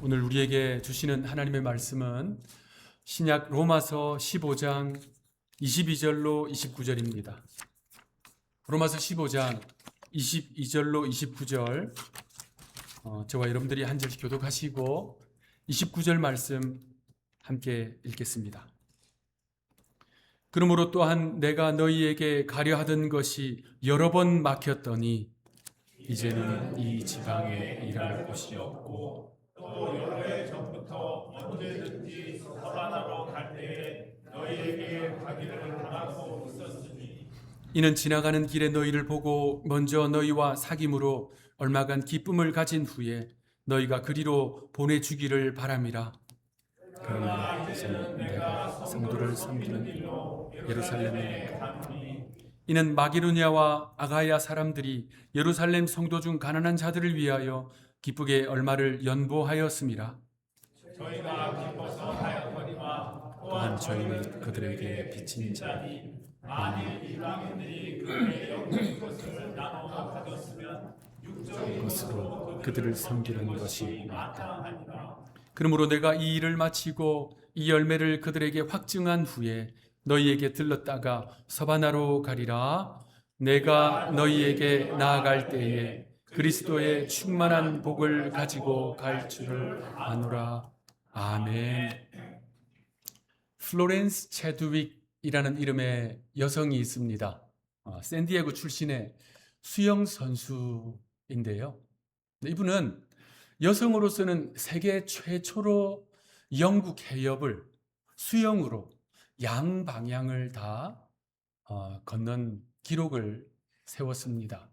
오늘 우리에게 주시는 하나님의 말씀은 신약 로마서 15장 22절로 29절입니다. 로마서 15장 22절로 29절 저와 여러분들이 한 절씩 교독하시고 29절 말씀 함께 읽겠습니다. 그러므로 또한 내가 너희에게 가려 하던 것이 여러 번 막혔더니 이제는 이 지방에 일할 곳이 없고 또 여러 해 전부터 언제든지 서바나로 갈 때에 너희에게 가기를 바라고 있었으니 이는 지나가는 길에 너희를 보고 먼저 너희와 사귐으로 얼마간 기쁨을 가진 후에 너희가 그리로 보내주기를 바람이라. 그러나 이제는 내가 성도를 섬기는 일로 예루살렘에 가노니 이는 마게도냐와 아가야 사람들이 예루살렘 성도 중 가난한 자들을 위하여 기쁘게 얼마를 연보하였음이라. 저희가 기뻐서 하였거니와 또한 저희는 그들에게 빚진 자니 만일 이방인들이 그의 영적 것을 나눠 가졌으면 육적인 것으로 그들을 섬기는 것이 맞다. 마땅하니라. 그러므로 내가 이 일을 마치고 이 열매를 그들에게 확증한 후에 너희에게 들렀다가 서바나로 가리라. 내가 너희에게 나아갈 때에 그리스도의 충만한 복을 가지고 갈 줄을 아노라. 아멘. 플로렌스 체드윅이라는 이름의 여성이 있습니다. 샌디에고 출신의 수영 선수인데요. 이분은 여성으로서는 세계 최초로 영국 해협을 수영으로 양방향을 다 건넌 기록을 세웠습니다.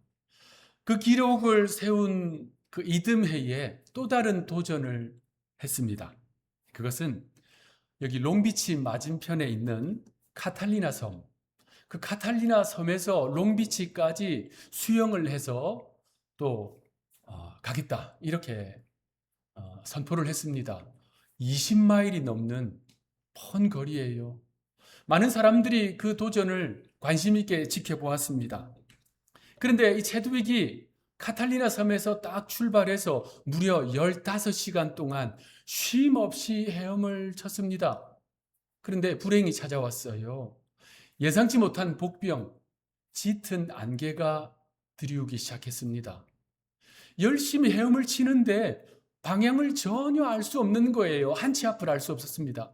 그 기록을 세운 그 이듬해에 또 다른 도전을 했습니다. 그것은 여기 롱비치 맞은편에 있는 카탈리나 섬, 그 카탈리나 섬에서 롱비치까지 수영을 해서 또 가겠다 이렇게 선포를 했습니다. 20마일이 넘는 먼 거리예요. 많은 사람들이 그 도전을 관심 있게 지켜보았습니다. 그런데 이 체드윅이 카탈리나 섬에서 딱 출발해서 무려 15시간 동안 쉼 없이 헤엄을 쳤습니다. 그런데 불행이 찾아왔어요. 예상치 못한 복병, 짙은 안개가 들이우기 시작했습니다. 열심히 헤엄을 치는데 방향을 전혀 알 수 없는 거예요. 한 치 앞을 알 수 없었습니다.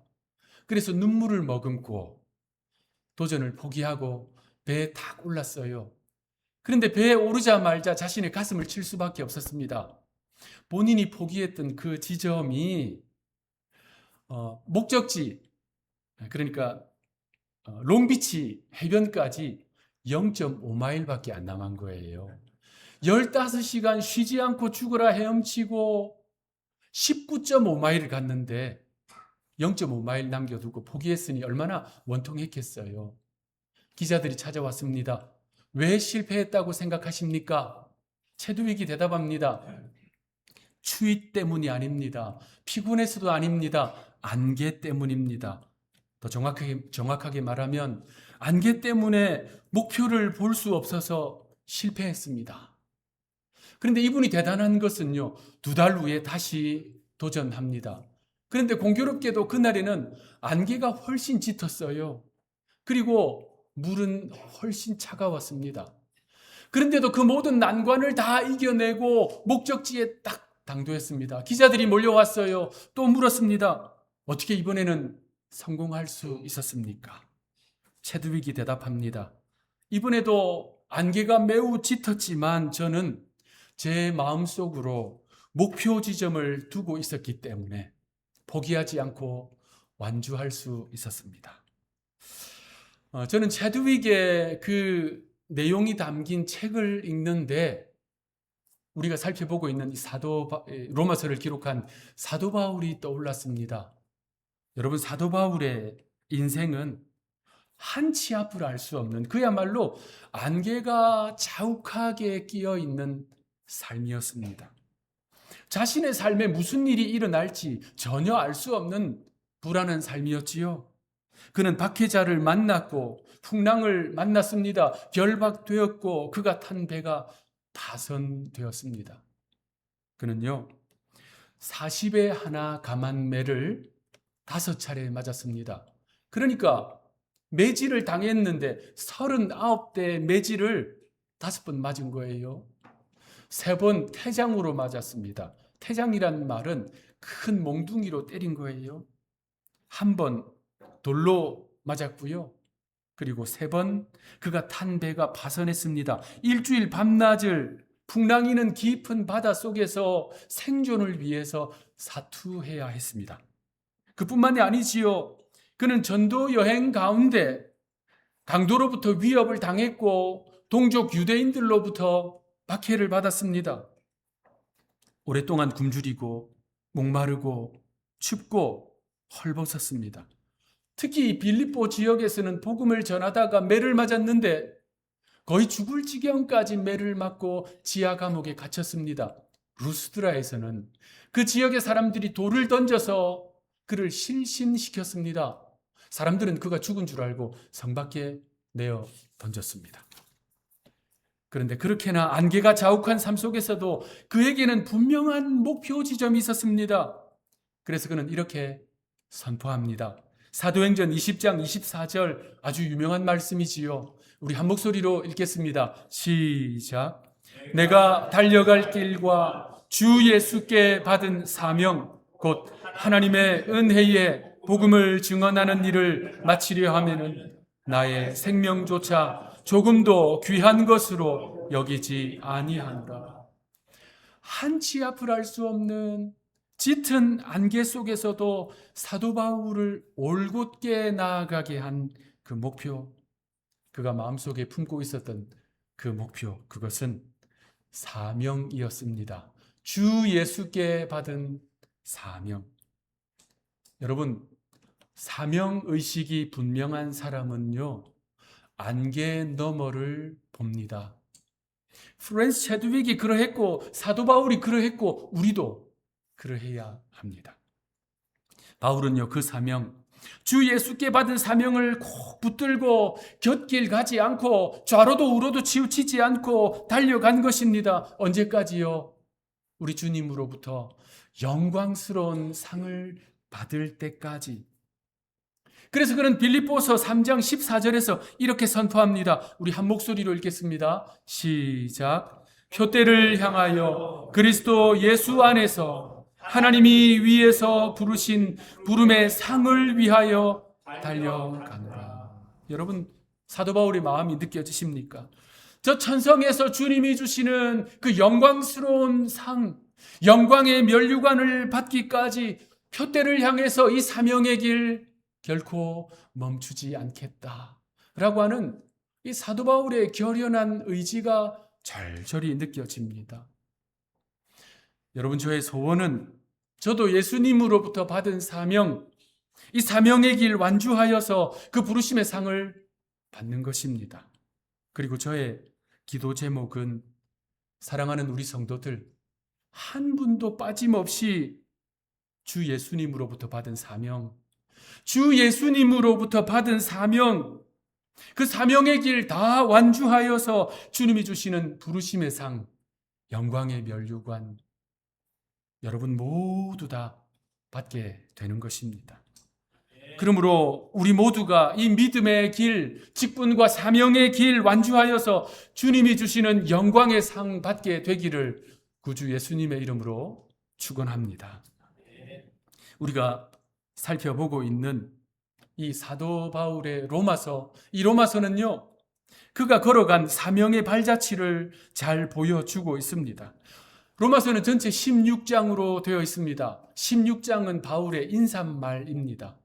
그래서 눈물을 머금고 도전을 포기하고 배에 탁 올랐어요. 그런데 배에 오르자마자 자신의 가슴을 칠 수밖에 없었습니다. 본인이 포기했던 그 지점이 목적지, 그러니까 롱비치 해변까지 0.5마일밖에 안 남은 거예요. 15시간 쉬지 않고 죽어라 헤엄치고 19.5마일을 갔는데 0.5마일 남겨두고 포기했으니 얼마나 원통했겠어요. 기자들이 찾아왔습니다. 왜 실패했다고 생각하십니까? 체드윅이 대답합니다. 추위 때문이 아닙니다. 피곤해서도 아닙니다. 안개 때문입니다. 더 정확하게 말하면 안개 때문에 목표를 볼 수 없어서 실패했습니다. 그런데 이분이 대단한 것은요, 2달 후에 다시 도전합니다. 그런데 공교롭게도 그날에는 안개가 훨씬 짙었어요. 그리고 물은 훨씬 차가웠습니다. 그런데도 그 모든 난관을 다 이겨내고 목적지에 딱 당도했습니다. 기자들이 몰려왔어요. 또 물었습니다. 어떻게 이번에는 성공할 수 있었습니까? 체드윅이 대답합니다. 이번에도 안개가 매우 짙었지만 저는 제 마음속으로 목표 지점을 두고 있었기 때문에 포기하지 않고 완주할 수 있었습니다. 저는 체드윅의 그 내용이 담긴 책을 읽는데 우리가 살펴보고 있는 로마서를 기록한 사도 바울이 떠올랐습니다. 여러분, 사도 바울의 인생은 한 치 앞을 알 수 없는 그야말로 안개가 자욱하게 끼어 있는 삶이었습니다. 자신의 삶에 무슨 일이 일어날지 전혀 알 수 없는 불안한 삶이었지요. 그는 박해자를 만났고 풍랑을 만났습니다. 결박되었고 그가 탄 배가 파손되었습니다. 그는요, 40에 하나 감한 매를 5차례 맞았습니다. 그러니까 매질을 당했는데 39대 매질을 5번 맞은 거예요. 3번 태장으로 맞았습니다. 태장이란 말은 큰 몽둥이로 때린 거예요. 1번 돌로 맞았고요. 그리고 3번 그가 탄 배가 파선했습니다. 일주일 밤낮을 풍랑이는 깊은 바다 속에서 생존을 위해서 사투해야 했습니다. 그뿐만이 아니지요. 그는 전도 여행 가운데 강도로부터 위협을 당했고 동족 유대인들로부터 박해를 받았습니다. 오랫동안 굶주리고 목마르고 춥고 헐벗었습니다. 특히 빌립보 지역에서는 복음을 전하다가 매를 맞았는데 거의 죽을 지경까지 매를 맞고 지하 감옥에 갇혔습니다. 루스드라에서는 그 지역의 사람들이 돌을 던져서 그를 실신시켰습니다. 사람들은 그가 죽은 줄 알고 성 밖에 내어 던졌습니다. 그런데 그렇게나 안개가 자욱한 삶 속에서도 그에게는 분명한 목표 지점이 있었습니다. 그래서 그는 이렇게 선포합니다. 사도행전 20장 24절 아주 유명한 말씀이지요. 우리 한 목소리로 읽겠습니다. 시작. 내가 달려갈 길과 주 예수께 받은 사명 곧 하나님의 은혜의 복음을 증언하는 일을 마치려 하면은 나의 생명조차 조금도 귀한 것으로 여기지 아니하노라. 한치 앞을 알 수 없는 짙은 안개 속에서도 사도 바울을 올곧게 나아가게 한 그 목표, 그가 마음속에 품고 있었던 그 목표, 그것은 사명이었습니다. 주 예수께 받은 사명. 여러분, 사명의식이 분명한 사람은요, 안개 너머를 봅니다. 프랜스 체드윅이 그러했고 사도 바울이 그러했고 우리도 그러해야 합니다. 바울은요, 그 사명, 주 예수께 받은 사명을 꼭 붙들고 곁길 가지 않고 좌로도 우로도 치우치지 않고 달려간 것입니다. 언제까지요? 우리 주님으로부터 영광스러운 상을 받을 때까지. 그래서 그는 빌립보서 3장 14절에서 이렇게 선포합니다. 우리 한 목소리로 읽겠습니다. 시작. 표대를 향하여 그리스도 예수 안에서 하나님이 위에서 부르신 부름의 상을 위하여 달려가노라. 여러분, 사도 바울의 마음이 느껴지십니까? 저 천성에서 주님이 주시는 그 영광스러운 상, 영광의 면류관을 받기까지 표대를 향해서 이 사명의 길 결코 멈추지 않겠다라고 하는 이 사도 바울의 결연한 의지가 절절히 느껴집니다. 여러분, 저의 소원은 저도 예수님으로부터 받은 사명, 이 사명의 길 완주하여서 그 부르심의 상을 받는 것입니다. 그리고 저의 기도 제목은 사랑하는 우리 성도들 한 분도 빠짐없이 주 예수님으로부터 받은 사명, 주 예수님으로부터 받은 사명, 그 사명의 길 다 완주하여서 주님이 주시는 부르심의 상, 영광의 면류관, 여러분 모두 다 받게 되는 것입니다. 그러므로 우리 모두가 이 믿음의 길, 직분과 사명의 길 완주하여서 주님이 주시는 영광의 상 받게 되기를 구주 예수님의 이름으로 축원합니다. 우리가 살펴보고 있는 이 사도 바울의 로마서, 이 로마서는요, 그가 걸어간 사명의 발자취를 잘 보여주고 있습니다. 로마서는 전체 16장으로 되어 있습니다. 16장은 바울의 인사말입니다.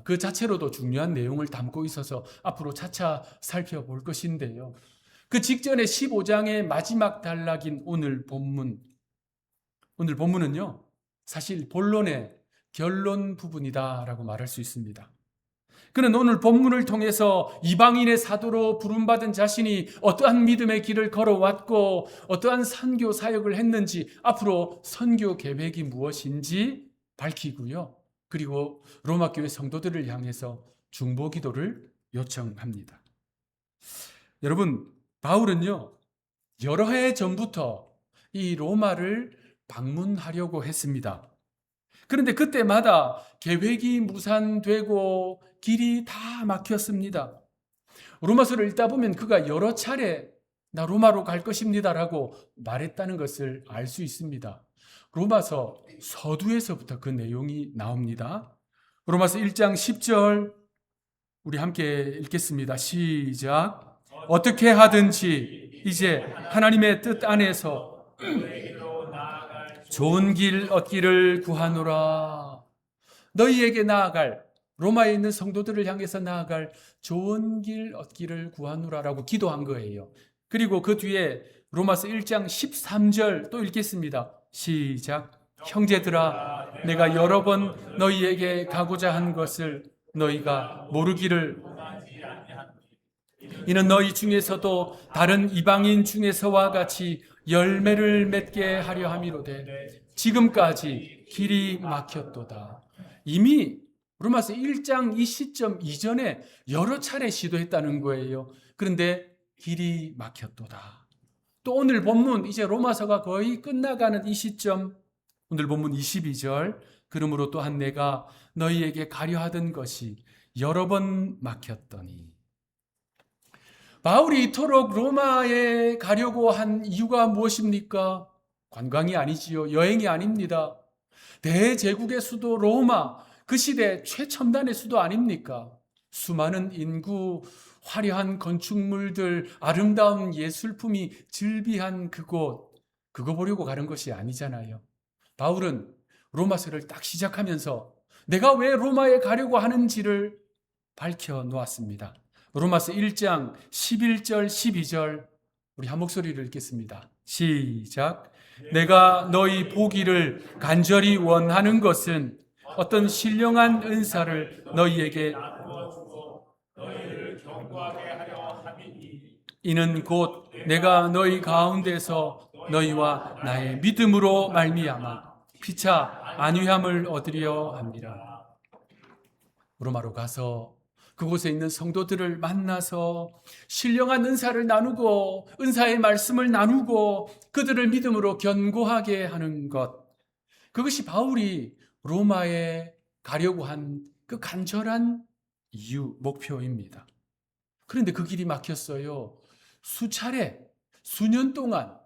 그 자체로도 중요한 내용을 담고 있어서 앞으로 차차 살펴볼 것인데요. 그 직전에 15장의 마지막 단락인 오늘 본문은요, 사실 본론의 결론 부분이다라고 말할 수 있습니다. 그는 오늘 본문을 통해서 이방인의 사도로 부름받은 자신이 어떠한 믿음의 길을 걸어왔고 어떠한 선교 사역을 했는지, 앞으로 선교 계획이 무엇인지 밝히고요. 그리고 로마 교회 성도들을 향해서 중보 기도를 요청합니다. 여러분, 바울은요, 여러 해 전부터 이 로마를 방문하려고 했습니다. 그런데 그때마다 계획이 무산되고 길이 다 막혔습니다. 로마서를 읽다 보면 그가 여러 차례 나 로마로 갈 것입니다라고 말했다는 것을 알 수 있습니다. 로마서 서두에서부터 그 내용이 나옵니다. 로마서 1장 10절 우리 함께 읽겠습니다. 시작. 어떻게 하든지 이제 하나님의 뜻 안에서 너희에게로 나아갈 좋은 길 얻기를 구하노라. 너희에게 나아갈, 로마에 있는 성도들을 향해서 나아갈 좋은 길 얻기를 구하노라라고 기도한 거예요. 그리고 그 뒤에 로마서 1장 13절 또 읽겠습니다. 시작. 형제들아, 내가 여러 번 너희에게 가고자 한 것을 너희가 모르기를 원하지 아니하노니 이는 너희 중에서도 다른 이방인 중에서와 같이 열매를 맺게 하려 함이로되 지금까지 길이 막혔도다. 이미 로마서 1장 이 시점 이전에 여러 차례 시도했다는 거예요. 그런데 길이 막혔도다. 또 오늘 본문 이제 로마서가 거의 끝나가는 이 시점 오늘 본문 22절 그러므로 또한 내가 너희에게 가려 하던 것이 여러 번 막혔더니 바울이 이토록 로마에 가려고 한 이유가 무엇입니까? 관광이 아니지요. 여행이 아닙니다. 대제국의 수도 로마, 그 시대 최첨단의 수도 아닙니까? 수많은 인구, 화려한 건축물들, 아름다운 예술품이 즐비한 그곳, 그거 보려고 가는 것이 아니잖아요. 바울은 로마서를 딱 시작하면서 내가 왜 로마에 가려고 하는지를 밝혀 놓았습니다. 로마서 1장 11절 12절 우리 한 목소리를 읽겠습니다. 시작. 내가 너희 보기를 간절히 원하는 것은 어떤 신령한 은사를 너희에게 나누어 주고 너희를 견고하게 하려 함이니 이는 곧 내가 너희 가운데서 너희와 나의 믿음으로 말미암아 피차 안위함을 얻으려 함이라. 로마로 가서 그곳에 있는 성도들을 만나서 신령한 은사를 나누고 은사의 말씀을 나누고 그들을 믿음으로 견고하게 하는 것, 그것이 바울이 로마에 가려고 한 그 간절한 이유, 목표입니다. 그런데 그 길이 막혔어요. 수차례, 수년 동안.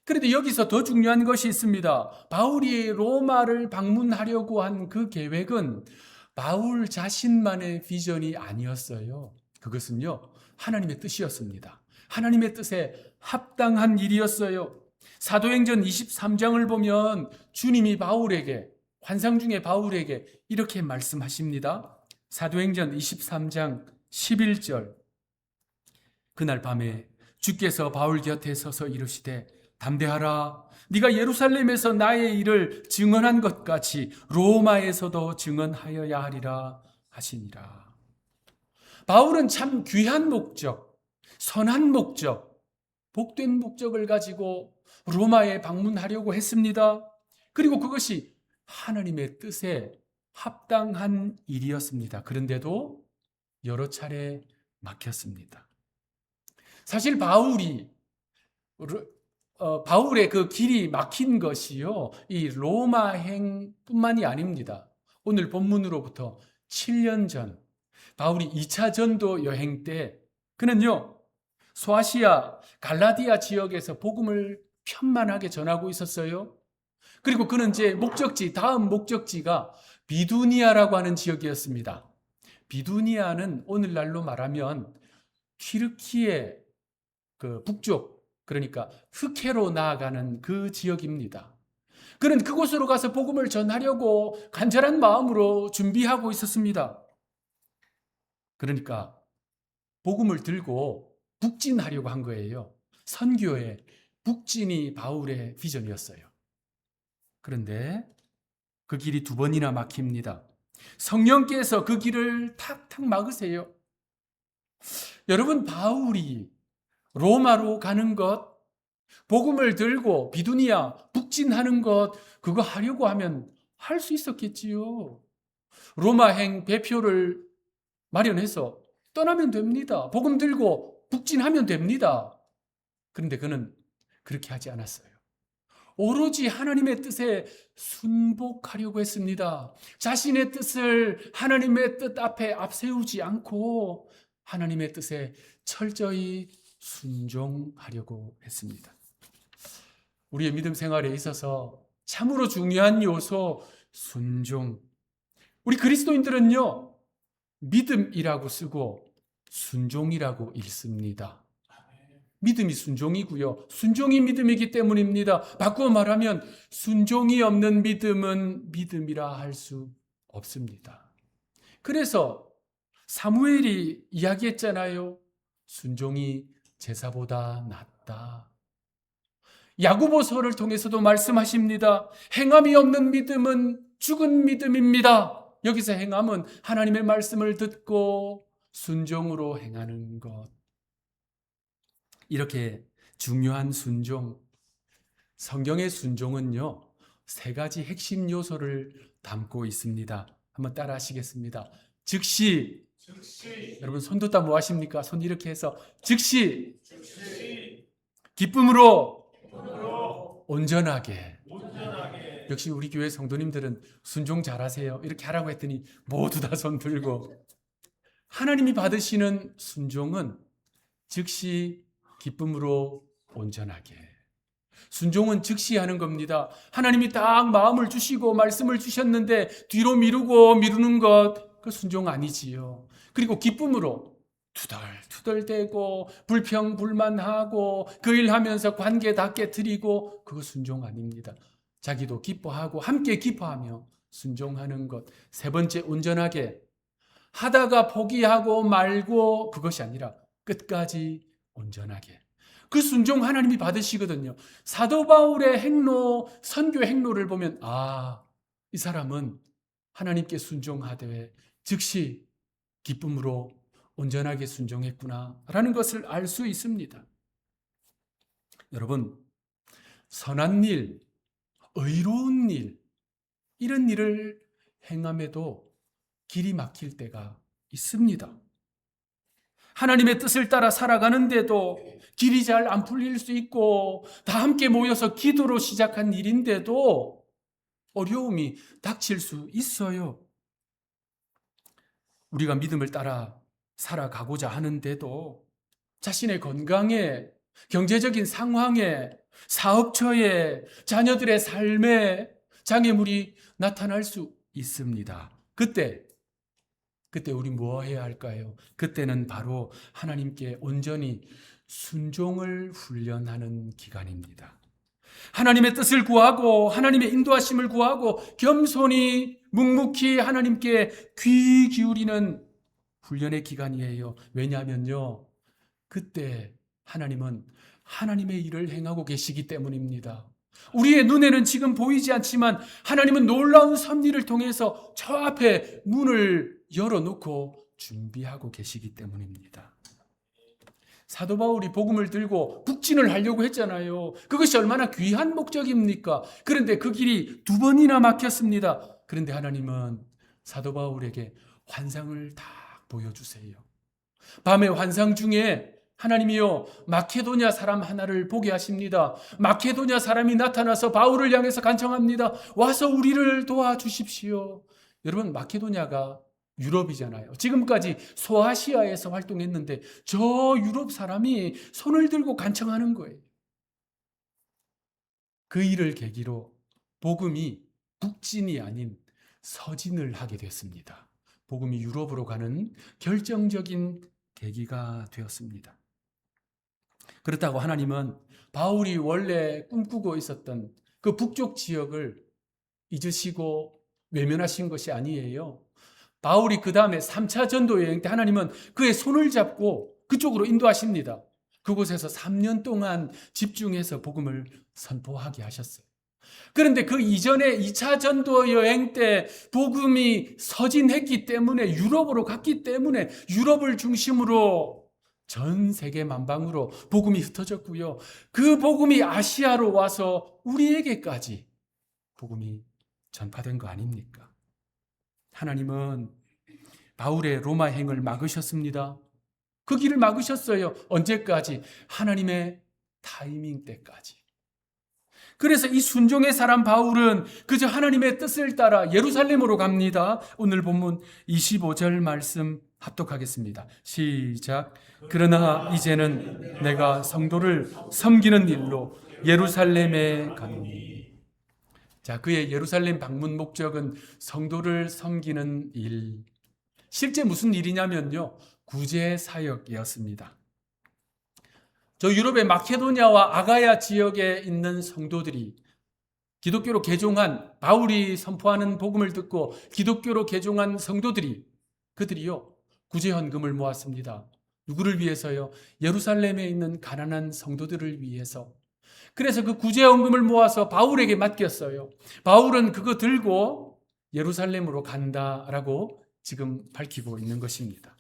그런데 여기서 더 중요한 것이 있습니다. 바울이 로마를 방문하려고 한 그 계획은 바울 자신만의 비전이 아니었어요. 그것은요, 하나님의 뜻이었습니다. 하나님의 뜻에 합당한 일이었어요. 사도행전 23장을 보면 주님이 바울에게, 환상 중에 바울에게 이렇게 말씀하십니다. 사도행전 23장 11절. 그날 밤에 주께서 바울 곁에 서서 이르시되 담대하라. 네가 예루살렘에서 나의 일을 증언한 것 같이 로마에서도 증언하여야 하리라 하시니라. 바울은 참 귀한 목적, 선한 목적, 복된 목적을 가지고 로마에 방문하려고 했습니다. 그리고 그것이 하나님의 뜻에 합당한 일이었습니다. 그런데도 여러 차례 막혔습니다. 사실 바울의 그 길이 막힌 것이요, 이 로마행뿐만이 아닙니다. 오늘 본문으로부터 7년 전 바울이 2차 전도 여행 때 그는요, 소아시아 갈라디아 지역에서 복음을 편만하게 전하고 있었어요. 그리고 그는 이제 다음 목적지가 비두니아라고 하는 지역이었습니다. 비두니아는 오늘날로 말하면 튀르키예 그 북쪽, 그러니까 흑해로 나아가는 그 지역입니다. 그는 그곳으로 가서 복음을 전하려고 간절한 마음으로 준비하고 있었습니다. 그러니까 복음을 들고 북진하려고 한 거예요. 선교의 북진이 바울의 비전이었어요. 그런데 그 길이 2번이나 막힙니다. 성령께서 그 길을 탁탁 막으세요. 여러분, 바울이 로마로 가는 것, 복음을 들고 비두니아 북진하는 것, 그거 하려고 하면 할 수 있었겠지요. 로마행 배표를 마련해서 떠나면 됩니다. 복음 들고 북진하면 됩니다. 그런데 그는 그렇게 하지 않았어요. 오로지 하나님의 뜻에 순복하려고 했습니다. 자신의 뜻을 하나님의 뜻 앞에 앞세우지 않고 하나님의 뜻에 철저히 순종하려고 했습니다. 우리의 믿음 생활에 있어서 참으로 중요한 요소, 순종. 우리 그리스도인들은요, 믿음이라고 쓰고 순종이라고 읽습니다. 믿음이 순종이고요, 순종이 믿음이기 때문입니다. 바꾸어 말하면 순종이 없는 믿음은 믿음이라 할 수 없습니다. 그래서 사무엘이 이야기했잖아요. 순종이 제사보다 낫다. 야고보서를 통해서도 말씀하십니다. 행함이 없는 믿음은 죽은 믿음입니다. 여기서 행함은 하나님의 말씀을 듣고 순종으로 행하는 것. 이렇게 중요한 순종, 성경의 순종은요, 세 가지 핵심 요소를 담고 있습니다. 한번 따라 하시겠습니다. 즉시, 여러분 손도 따 뭐 하십니까? 손 이렇게 해서 즉시, 기쁨으로, 온전하게. 역시 우리 교회 성도님들은 순종 잘하세요. 이렇게 하라고 했더니 모두 다 손 들고. 하나님이 받으시는 순종은 즉시, 기쁨으로, 온전하게. 순종은 즉시 하는 겁니다. 하나님이 딱 마음을 주시고 말씀을 주셨는데 뒤로 미루는 것, 그 순종 아니지요. 그리고 기쁨으로 투덜투덜대고 불평불만하고 그 일하면서 관계 다 깨트리고, 그거 순종 아닙니다. 자기도 기뻐하고 함께 기뻐하며 순종하는 것. 세 번째, 온전하게. 하다가 포기하고 말고, 그것이 아니라 끝까지 온전하게. 그 순종 하나님이 받으시거든요. 사도 바울의 행로, 선교 행로를 보면 이 사람은 하나님께 순종하되 즉시 기쁨으로 온전하게 순종했구나 라는 것을 알 수 있습니다. 여러분, 선한 일, 의로운 일, 이런 일을 행함에도 길이 막힐 때가 있습니다. 하나님의 뜻을 따라 살아가는데도 길이 잘 안 풀릴 수 있고, 다 함께 모여서 기도로 시작한 일인데도 어려움이 닥칠 수 있어요. 우리가 믿음을 따라 살아가고자 하는데도 자신의 건강에, 경제적인 상황에, 사업처에, 자녀들의 삶에 장애물이 나타날 수 있습니다. 그때 우리 뭐 해야 할까요? 그때는 바로 하나님께 온전히 순종을 훈련하는 기간입니다. 하나님의 뜻을 구하고 하나님의 인도하심을 구하고 겸손히 묵묵히 하나님께 귀 기울이는 훈련의 기간이에요. 왜냐하면요, 그때 하나님은 하나님의 일을 행하고 계시기 때문입니다. 우리의 눈에는 지금 보이지 않지만 하나님은 놀라운 섭리를 통해서 저 앞에 문을 열어놓고 준비하고 계시기 때문입니다. 사도 바울이 복음을 들고 북진을 하려고 했잖아요. 그것이 얼마나 귀한 목적입니까? 그런데 그 길이 2번이나 막혔습니다. 그런데 하나님은 사도 바울에게 환상을 다 보여주세요. 밤의 환상 중에 하나님이요, 마케도냐 사람 하나를 보게 하십니다. 마케도냐 사람이 나타나서 바울을 향해서 간청합니다. 와서 우리를 도와주십시오. 여러분, 마케도냐가 유럽이잖아요. 지금까지 소아시아에서 활동했는데 저 유럽 사람이 손을 들고 간청하는 거예요. 그 일을 계기로 복음이 북진이 아닌 서진을 하게 됐습니다. 복음이 유럽으로 가는 결정적인 계기가 되었습니다. 그렇다고 하나님은 바울이 원래 꿈꾸고 있었던 그 북쪽 지역을 잊으시고 외면하신 것이 아니에요. 바울이 그 다음에 3차 전도 여행 때 하나님은 그의 손을 잡고 그쪽으로 인도하십니다. 그곳에서 3년 동안 집중해서 복음을 선포하게 하셨어요. 그런데 그 이전에 2차 전도 여행 때 복음이 서진했기 때문에, 유럽으로 갔기 때문에 유럽을 중심으로 전 세계 만방으로 복음이 흩어졌고요. 그 복음이 아시아로 와서 우리에게까지 복음이 전파된 거 아닙니까? 하나님은 바울의 로마행을 막으셨습니다. 그 길을 막으셨어요. 언제까지? 하나님의 타이밍 때까지. 그래서 이 순종의 사람 바울은 그저 하나님의 뜻을 따라 예루살렘으로 갑니다. 오늘 본문 25절 말씀 합독하겠습니다. 시작. 그러나 이제는 내가 성도를 섬기는 일로 예루살렘에 가노니. 자, 그의 예루살렘 방문 목적은 성도를 섬기는 일. 실제 무슨 일이냐면요, 구제 사역이었습니다. 저 유럽의 마케도니아와 아가야 지역에 있는 성도들이 기독교로 개종한, 바울이 선포하는 복음을 듣고 기독교로 개종한 성도들이, 그들이요, 구제헌금을 모았습니다. 누구를 위해서요? 예루살렘에 있는 가난한 성도들을 위해서. 그래서 그 구제헌금을 모아서 바울에게 맡겼어요. 바울은 그거 들고 예루살렘으로 간다라고 지금 밝히고 있는 것입니다.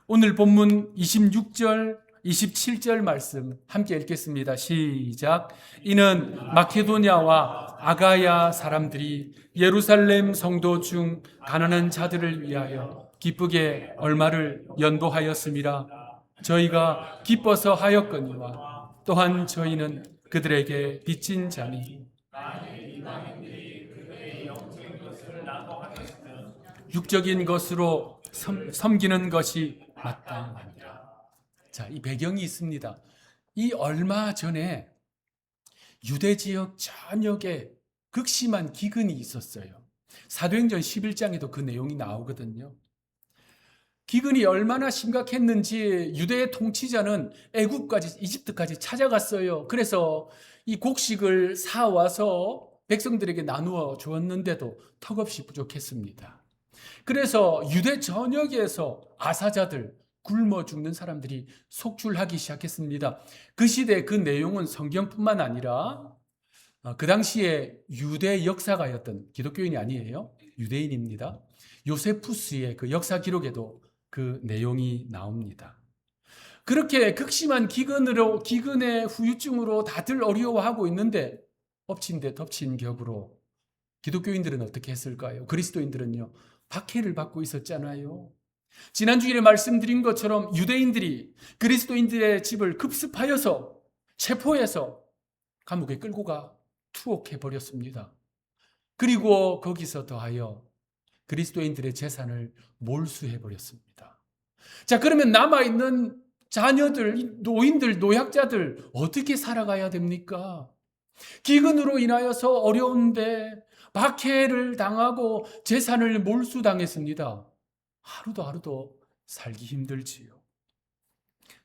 오늘 본문 26절, 27절 말씀 함께 읽겠습니다. 시작. 이는 마케도니아와 아가야 사람들이 예루살렘 성도 중 가난한 자들을 위하여 기쁘게 얼마를 연보하였음이라. 저희가 기뻐서 하였거니와 또한 저희는 그들에게 빚진 자니. 육적인 것으로 섬기는 것이 마땅하니라. 자, 이 배경이 있습니다. 이 얼마 전에 유대 지역 전역에 극심한 기근이 있었어요. 사도행전 11장에도 그 내용이 나오거든요. 기근이 얼마나 심각했는지 유대의 통치자는 애굽까지, 이집트까지 찾아갔어요. 그래서 이 곡식을 사와서 백성들에게 나누어 주었는데도 턱없이 부족했습니다. 그래서 유대 전역에서 아사자들, 굶어 죽는 사람들이 속출하기 시작했습니다. 그 시대 그 내용은 성경뿐만 아니라 그 당시에 유대 역사가였던, 기독교인이 아니에요, 유대인입니다, 요세푸스의 그 역사 기록에도 그 내용이 나옵니다. 그렇게 극심한 기근의 후유증으로 다들 어려워하고 있는데 엎친 데 덮친 격으로 기독교인들은 어떻게 했을까요? 그리스도인들은요, 박해를 받고 있었잖아요. 지난 주일에 말씀드린 것처럼 유대인들이 그리스도인들의 집을 급습하여서 체포해서 감옥에 끌고 가 투옥해 버렸습니다. 그리고 거기서 더하여 그리스도인들의 재산을 몰수해 버렸습니다. 자, 그러면 남아있는 자녀들, 노인들, 노약자들 어떻게 살아가야 됩니까? 기근으로 인하여서 어려운데 박해를 당하고 재산을 몰수당했습니다. 하루도 살기 힘들지요.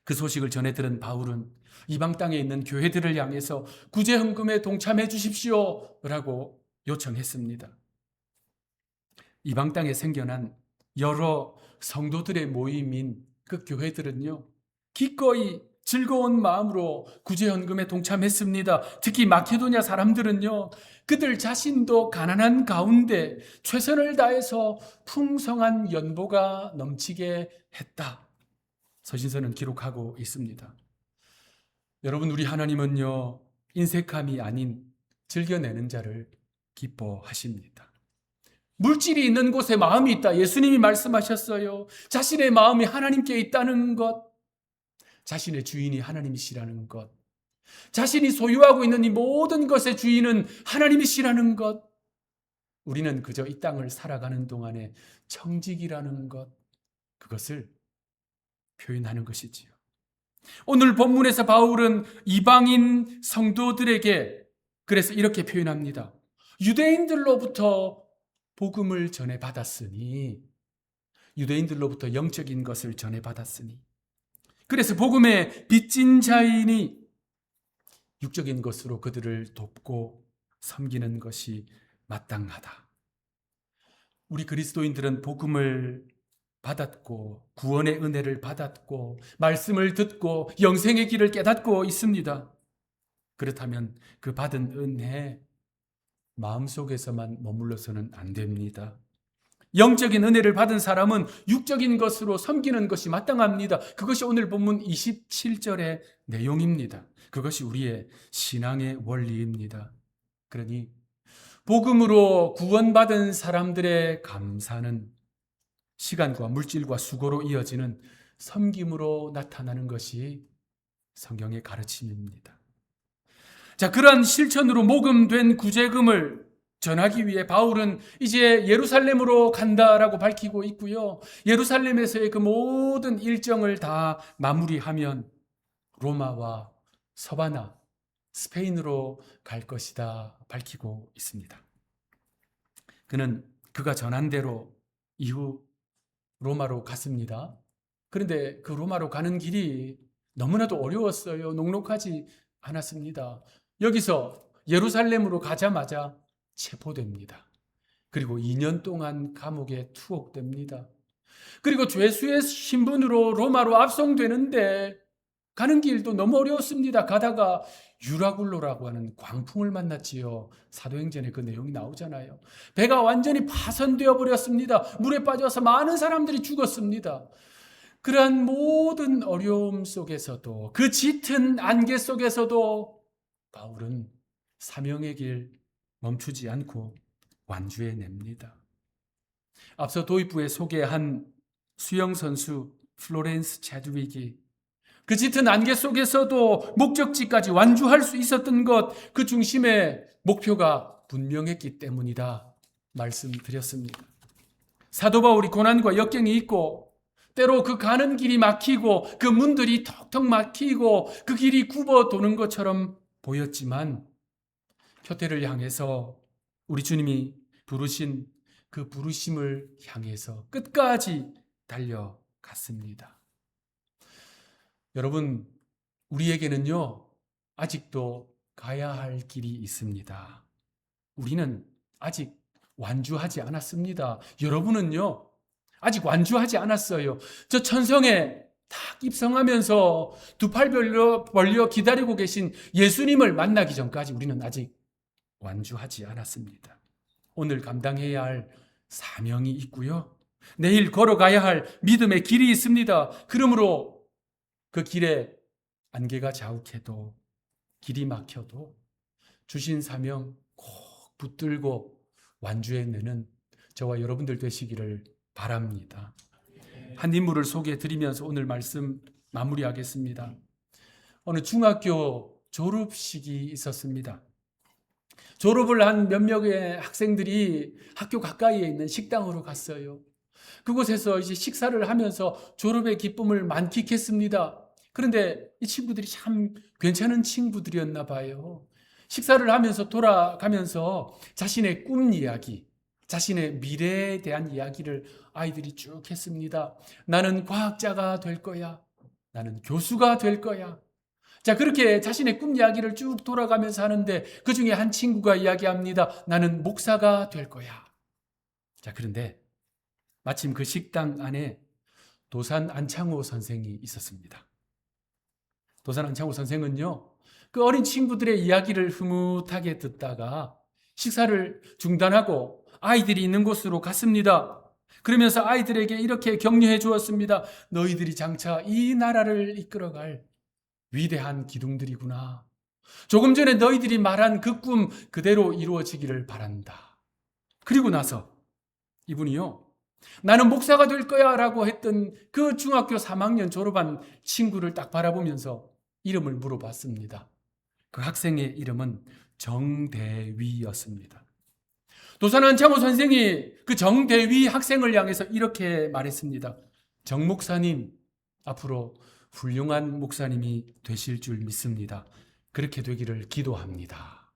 그 소식을 전해 들은 바울은 이방 땅에 있는 교회들을 향해서 구제헌금에 동참해 주십시오 라고 요청했습니다. 이방 땅에 생겨난 여러 성도들의 모임인 그 교회들은요, 기꺼이 즐거운 마음으로 구제헌금에 동참했습니다. 특히 마케도니아 사람들은요, 그들 자신도 가난한 가운데 최선을 다해서 풍성한 연보가 넘치게 했다. 서신서는 기록하고 있습니다. 여러분, 우리 하나님은요, 인색함이 아닌 즐겨내는 자를 기뻐하십니다. 물질이 있는 곳에 마음이 있다. 예수님이 말씀하셨어요. 자신의 마음이 하나님께 있다는 것, 자신의 주인이 하나님이시라는 것, 자신이 소유하고 있는 이 모든 것의 주인은 하나님이시라는 것, 우리는 그저 이 땅을 살아가는 동안에 청직이라는 것, 그것을 표현하는 것이지요. 오늘 본문에서 바울은 이방인 성도들에게 그래서 이렇게 표현합니다. 유대인들로부터 복음을 전해받았으니, 유대인들로부터 영적인 것을 전해받았으니, 그래서 복음의 빚진 자이니 육적인 것으로 그들을 돕고 섬기는 것이 마땅하다. 우리 그리스도인들은 복음을 받았고 구원의 은혜를 받았고 말씀을 듣고 영생의 길을 깨닫고 있습니다. 그렇다면 그 받은 은혜 마음속에서만 머물러서는 안 됩니다. 영적인 은혜를 받은 사람은 육적인 것으로 섬기는 것이 마땅합니다. 그것이 오늘 본문 27절의 내용입니다. 그것이 우리의 신앙의 원리입니다. 그러니 복음으로 구원받은 사람들의 감사는 시간과 물질과 수고로 이어지는 섬김으로 나타나는 것이 성경의 가르침입니다. 자, 그러한 실천으로 모금된 구제금을 전하기 위해 바울은 이제 예루살렘으로 간다라고 밝히고 있고요. 예루살렘에서의 그 모든 일정을 다 마무리하면 로마와 서바나, 스페인으로 갈 것이다 밝히고 있습니다. 그는 그가 전한 대로 이후 로마로 갔습니다. 그런데 그 로마로 가는 길이 너무나도 어려웠어요. 녹록하지 않았습니다. 여기서 예루살렘으로 가자마자 체포됩니다. 그리고 2년 동안 감옥에 투옥됩니다. 그리고 죄수의 신분으로 로마로 압송되는데 가는 길도 너무 어려웠습니다. 가다가 유라굴로라고 하는 광풍을 만났지요. 사도행전에 그 내용이 나오잖아요. 배가 완전히 파손되어 버렸습니다. 물에 빠져서 많은 사람들이 죽었습니다. 그러한 모든 어려움 속에서도, 그 짙은 안개 속에서도 바울은 사명의 길 멈추지 않고 완주해냅니다. 앞서 도입부에 소개한 수영선수 플로렌스 차드윅이 그 짙은 안개 속에서도 목적지까지 완주할 수 있었던 것, 그 중심에 목표가 분명했기 때문이다 말씀드렸습니다. 사도 바울이 고난과 역경이 있고 때로 그 가는 길이 막히고 그 문들이 턱턱 막히고 그 길이 굽어 도는 것처럼 보였지만 표대를 향해서 우리 주님이 부르신 그 부르심을 향해서 끝까지 달려갔습니다. 여러분, 우리에게는요, 아직도 가야 할 길이 있습니다. 우리는 아직 완주하지 않았습니다. 여러분은요, 아직 완주하지 않았어요. 저 천성에 딱 입성하면서 두 팔 벌려 기다리고 계신 예수님을 만나기 전까지 우리는 아직 완주하지 않았습니다. 오늘 감당해야 할 사명이 있고요. 내일 걸어가야 할 믿음의 길이 있습니다. 그러므로 그 길에 안개가 자욱해도 길이 막혀도 주신 사명 꼭 붙들고 완주해내는 저와 여러분들 되시기를 바랍니다. 한 인물을 소개해 드리면서 오늘 말씀 마무리하겠습니다. 어느 중학교 졸업식이 있었습니다. 졸업을 한 몇 명의 학생들이 학교 가까이에 있는 식당으로 갔어요. 그곳에서 이제 식사를 하면서 졸업의 기쁨을 만끽했습니다. 그런데 이 친구들이 참 괜찮은 친구들이었나 봐요. 식사를 하면서 돌아가면서 자신의 꿈 이야기, 자신의 미래에 대한 이야기를 아이들이 쭉 했습니다. 나는 과학자가 될 거야. 나는 교수가 될 거야. 자, 그렇게 자신의 꿈 이야기를 쭉 돌아가면서 하는데 그 중에 한 친구가 이야기합니다. 나는 목사가 될 거야. 자, 그런데 마침 그 식당 안에 도산 안창호 선생이 있었습니다. 도산 안창호 선생은요, 그 어린 친구들의 이야기를 흐뭇하게 듣다가 식사를 중단하고 아이들이 있는 곳으로 갔습니다. 그러면서 아이들에게 이렇게 격려해 주었습니다. 너희들이 장차 이 나라를 이끌어갈 위대한 기둥들이구나. 조금 전에 너희들이 말한 그 꿈 그대로 이루어지기를 바란다. 그리고 나서 이분이요, 나는 목사가 될 거야 라고 했던 그 중학교 3학년 졸업한 친구를 딱 바라보면서 이름을 물어봤습니다. 그 학생의 이름은 정대위였습니다. 도산 안창호 선생이 그 정대위 학생을 향해서 이렇게 말했습니다. 정 목사님, 앞으로 훌륭한 목사님이 되실 줄 믿습니다. 그렇게 되기를 기도합니다.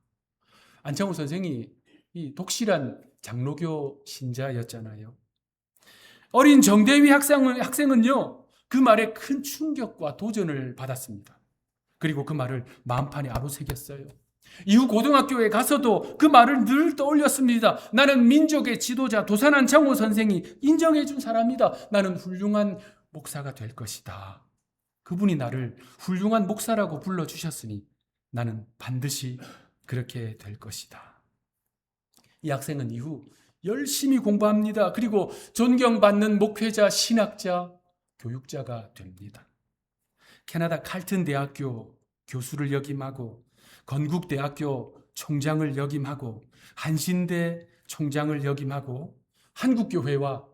안창호 선생이 이 독실한 장로교 신자였잖아요. 어린 정대위 학생은요, 그 말에 큰 충격과 도전을 받았습니다. 그리고 그 말을 마음판에 아로새겼어요. 이후 고등학교에 가서도 그 말을 늘 떠올렸습니다. 나는 민족의 지도자 도산 안창호 선생이 인정해 준 사람이다. 나는 훌륭한 목사가 될 것이다. 그분이 나를 훌륭한 목사라고 불러주셨으니 나는 반드시 그렇게 될 것이다. 이 학생은 이후 열심히 공부합니다. 그리고 존경받는 목회자, 신학자, 교육자가 됩니다. 캐나다 칼튼 대학교 교수를 역임하고 건국대학교 총장을 역임하고 한신대 총장을 역임하고 한국교회와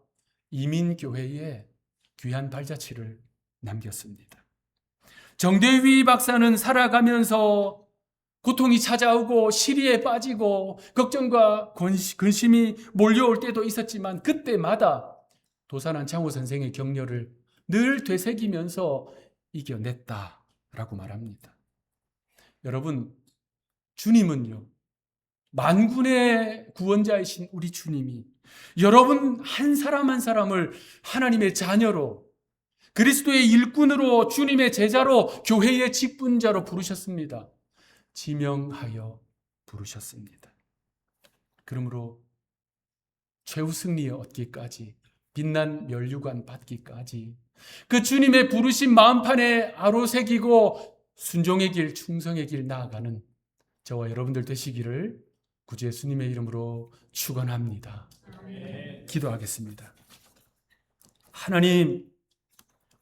이민교회에 귀한 발자취를 남겼습니다. 정대위 박사는 살아가면서 고통이 찾아오고 시리에 빠지고 걱정과 근심이 몰려올 때도 있었지만 그때마다 도산한 장호 선생의 격려를 늘 되새기면서 이겨냈다라고 말합니다. 여러분, 주님은요, 만군의 구원자이신 우리 주님이 여러분 한 사람 한 사람을 하나님의 자녀로, 그리스도의 일꾼으로, 주님의 제자로, 교회의 직분자로 부르셨습니다. 지명하여 부르셨습니다. 그러므로 최후 승리 얻기까지, 빛난 면류관 받기까지 그 주님의 부르신 마음판에 아로새기고 순종의 길, 충성의 길 나아가는 저와 여러분들 되시기를 구주 예수님의 이름으로 축원합니다. 기도하겠습니다. 하나님,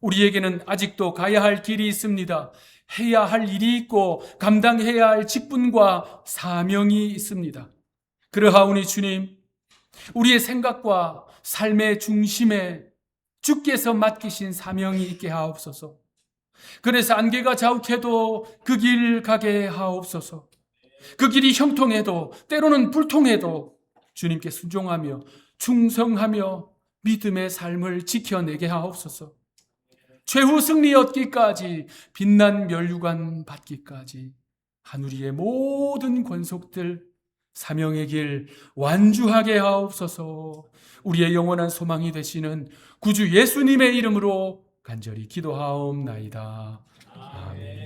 우리에게는 아직도 가야 할 길이 있습니다. 해야 할 일이 있고 감당해야 할 직분과 사명이 있습니다. 그러하오니 주님, 우리의 생각과 삶의 중심에 주께서 맡기신 사명이 있게 하옵소서. 그래서 안개가 자욱해도 그 길 가게 하옵소서. 그 길이 형통해도 때로는 불통해도 주님께 순종하며 충성하며 믿음의 삶을 지켜내게 하옵소서. 최후 승리 얻기까지, 빛난 면류관 받기까지 하늘위의 모든 권속들 사명의 길 완주하게 하옵소서. 우리의 영원한 소망이 되시는 구주 예수님의 이름으로 간절히 기도하옵나이다. 아멘.